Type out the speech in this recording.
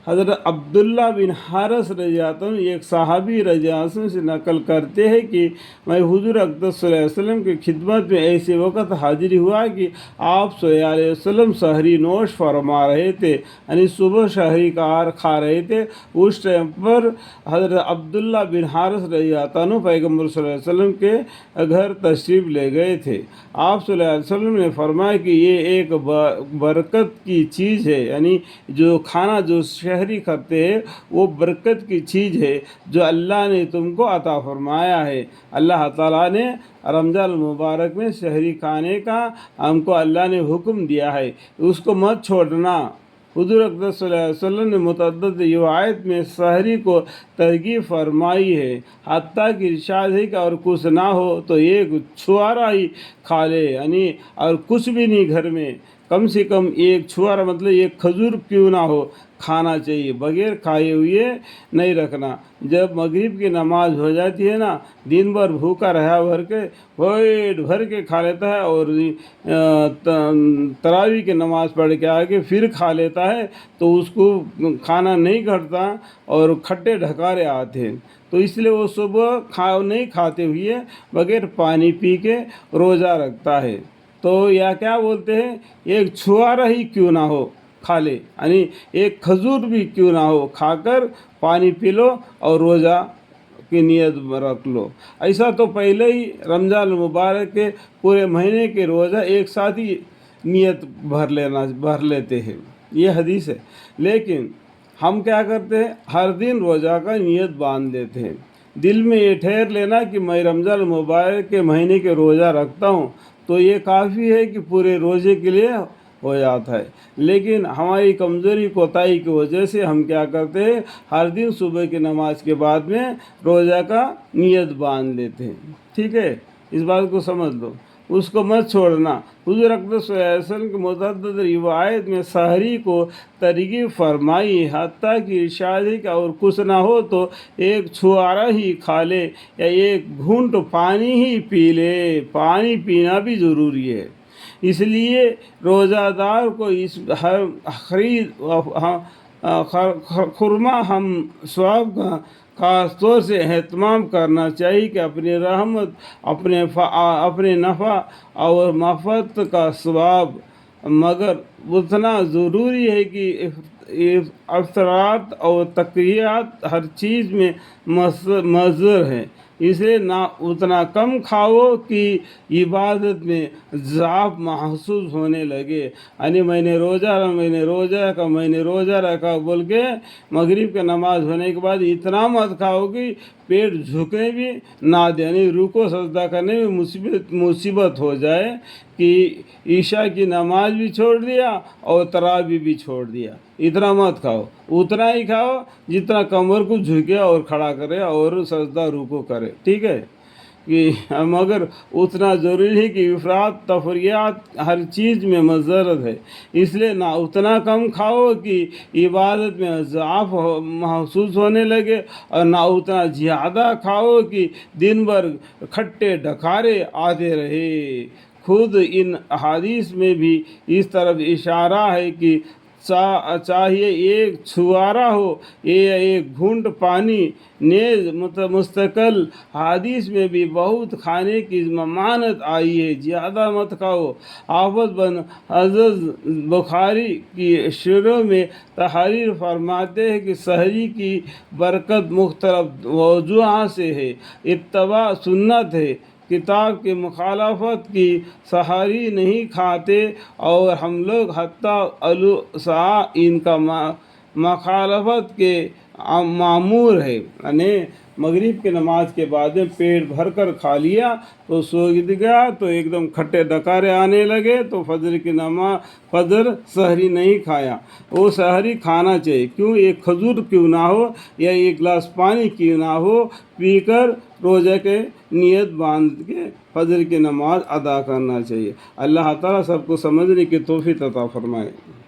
حضرت عبداللہ بن حارث رضی اللہ عنہ ایک صحابی رضی اللہ عنہ سے نقل کرتے ہیں کہ میں حضور اقدس صلی اللہ علیہ وسلم کی خدمت میں ایسے وقت حاضر ہوا کہ آپ صلی اللہ علیہ وسلم سحری نوش فرما رہے تھے، یعنی صبح سحری کھا رہے تھے۔ اس ٹائم پر حضرت عبداللہ بن حارث رضی اللہ عنہ پیغمبر صلی اللہ علیہ وسلم کے گھر تشریف لے گئے تھے۔ آپ صلی اللہ علیہ وسلم نے فرمایا کہ یہ ایک برکت کی چیز ہے، یعنی جو کھانا جو شہری کھاتے ہیں وہ برکت کی چیز ہے جو اللہ نے تم کو عطا فرمایا ہے۔ اللہ تعالیٰ نے رمضان المبارک میں شہری کھانے کا ہم کو اللہ نے حکم دیا ہے، اس کو مت چھوڑنا۔ حضور اقدس صلی اللہ علیہ وسلم نے متعدد روایت میں سحری کو ترغیب فرمائی ہے، حتیٰ کہ ارشاد ہے کہ اور کچھ نہ ہو تو ایک چھوارا ہی کھا لے، یعنی اور کچھ بھی نہیں گھر میں، کم سے کم ایک چھوارا مطلب ایک کھجور کیوں نہ ہو کھانا چاہیے، بغیر کھائے ہوئے نہیں رکھنا۔ جب مغرب کی نماز ہو جاتی ہے نا، دن بھر بھوکا رہا بھر کے پیٹ بھر کے کھا لیتا ہے، اور تراویح کی نماز پڑھ کے آگے پھر کھا لیتا ہے تو اس کو کھانا نہیں گھٹتا اور کھٹے ڈھکارے آتے ہیں۔ تو اس لیے وہ صبح نہیں کھاتے ہوئے بغیر پانی پی کے روزہ رکھتا ہے۔ تو یا کیا بولتے ہیں، ایک چھوارا ہی کیوں نہ ہو کھا لے، یعنی ایک کھجور بھی کیوں نہ ہو کھا کر پانی پی لو اور روزہ کی نیت رکھ لو۔ ایسا تو پہلے ہی رمضان المبارک کے پورے مہینے کے روزہ ایک ساتھ ہی نیت بھر لیتے ہیں، یہ حدیث ہے۔ لیکن ہم کیا کرتے ہیں، ہر دن روزہ کا نیت باندھ لیتے ہیں، دل میں یہ ٹھہر لینا کہ میں رمضان المبارک کے مہینے کے روزہ رکھتا ہوں، تو یہ کافی ہے کہ پورے روزے کے لیے ہو جاتا ہے۔ لیکن ہماری کمزوری کوتاہی کی وجہ سے ہم کیا کرتے ہیں، ہر دن صبح کی نماز کے بعد میں روزہ کا نیت باندھ لیتے ہیں۔ ٹھیک ہے، اس بات کو سمجھ لو، اس کو مت چھوڑنا۔ حضور اقدس صلی اللہ علیہ وسلم کی متعدد روایت میں سحری کو ترغیب فرمائی، حتیٰ کہ ارشاد ہے کہ اور کچھ نہ ہو تو ایک چھوارا ہی کھا لے یا ایک گھونٹ پانی ہی پی لے۔ پانی پینا بھی ضروری ہے، اس لیے روزہ دار کو اس خرما ہم ثواب کا خاص طور سے اہتمام کرنا چاہیے کہ اپنی رحمت، اپنے نفع اور مغفرت کا ثواب، مگر اتنا ضروری ہے کہ افطارات اور تقریات ہر چیز میں مضر ہے، اسے نہ اتنا کم کھاؤ کہ عبادت میں ضعف محسوس ہونے لگے، یعنی میں نے روزہ رکھا بول کے مغرب کی نماز ہونے کے بعد اتنا مت کھاؤ کہ پیٹ جھکنے بھی نہ دے، یعنی رکوع سجدہ کرنے میں مصیبت ہو جائے کہ عشاء کی نماز بھی چھوڑ دیا اور تراویح بھی چھوڑ دیا۔ اتنا مت کھاؤ، اتنا ہی کھاؤ جتنا کمر کو جھکے اور کھڑا کرے اور سجدہ رکوع کرے۔ ٹھیک ہے، کہ مگر اتنا ضروری ہے کہ افراط تفریط ہر چیز میں مضرت ہے، اس لیے نہ اتنا کم کھاؤ کہ عبادت میں ضعف محسوس ہونے لگے، اور نہ اتنا زیادہ کھاؤ کہ دن بھر کھٹے ڈکارے آتے رہے۔ خود ان احادیث میں بھی اس طرف اشارہ ہے کہ چاہے ایک چھوارا ہو یا ایک گھونٹ پانی، نیز مستقل حدیث میں بھی بہت کھانے کی ممانعت آئی ہے، زیادہ مت کھاؤ۔ حافظ بن حجر بخاری کی شرح میں تحریر فرماتے ہیں کہ سحری کی برکت مختلف وجوہوں سے ہے، اتباع سنت ہے، کتاب کی مخالفت کی، سحری نہیں کھاتے اور ہم لوگ حتیٰ علوسا ان کا مخالفت کے معمور ہے، یعنی مغرب کی نماز کے بعد میں پیٹ بھر کر کھا لیا تو سو گیا تو ایک دم کھٹے ڈکارے آنے لگے تو فجر سحری نہیں کھایا، وہ سحری کھانا چاہیے، کیوں ایک کھجور کیوں نہ ہو یا ایک گلاس پانی کیوں نہ ہو پی کر روزے کے نیت باندھ کے فجر کی نماز ادا کرنا چاہیے۔ اللہ تعالیٰ سب کو سمجھنے کی توفیق عطا فرمائے۔